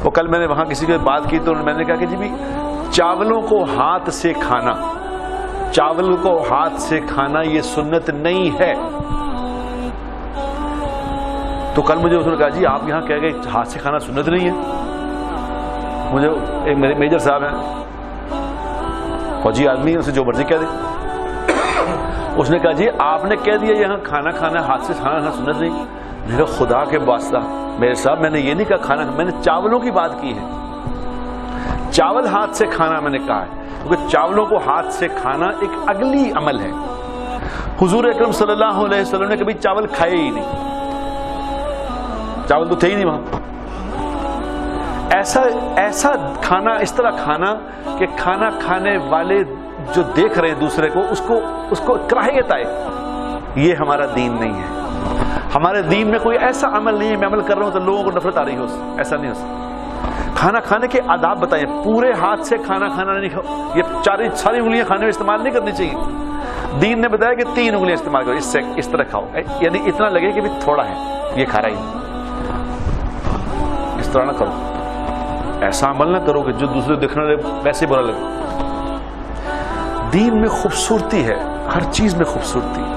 وہ کل میں نے وہاں کسی کو بات کی تو میں نے کہا کہ جی بھی چاولوں کو ہاتھ سے کھانا، چاول کو ہاتھ سے کھانا یہ سنت نہیں ہے. تو کل مجھے اس نے کہا جی آپ یہاں کہہ گئے ہاتھ سے کھانا سنت نہیں ہے. مجھے ایک میرے میجر صاحب ہیں، فوجی آدمی ہے، اسے جو مرضی کہہ دے. اس نے کہا جی آپ نے کہہ دیا یہاں کھانا کھانا ہاتھ سے کھانا سنت نہیں. میں نے کہا خدا کے واسطہ میرے صاحب میں نے یہ نہیں کہا کھانا، میں نے چاولوں کی بات کی ہے. چاول ہاتھ سے کھانا میں نے کہا ہے، کیونکہ چاولوں کو ہاتھ سے کھانا ایک اگلی عمل ہے. حضور اکرم صلی اللہ علیہ وسلم نے کبھی چاول کھائے ہی نہیں، چاول تو تھے ہی نہیں وہاں. ایسا کھانا، اس طرح کھانا کہ کھانا کھانے والے جو دیکھ رہے دوسرے کو اس کو کراہیت آئے، یہ ہمارا دین نہیں ہے. ہمارے دین میں کوئی ایسا عمل نہیں ہے میں عمل کر رہا ہوں تو لوگوں کو نفرت آ رہی ہو، ایسا نہیں ہو سکتا. کھانا کھانے کے آداب بتائیں. پورے ہاتھ سے کھانا کھانا نہیں، یہ ساری انگلیاں کھانے میں استعمال نہیں کرنی چاہیے. دین نے بتایا کہ 3 انگلیاں استعمال کرو، اس سے اس طرح کھاؤ، یعنی اتنا لگے کہ بھی تھوڑا ہے یہ کھا رہا ہی نہیں. اس طرح نہ کرو، ایسا عمل نہ کرو کہ جو دوسرے دیکھنے والے ویسے برا لگے. دین میں خوبصورتی ہے، ہر چیز میں خوبصورتی ہے.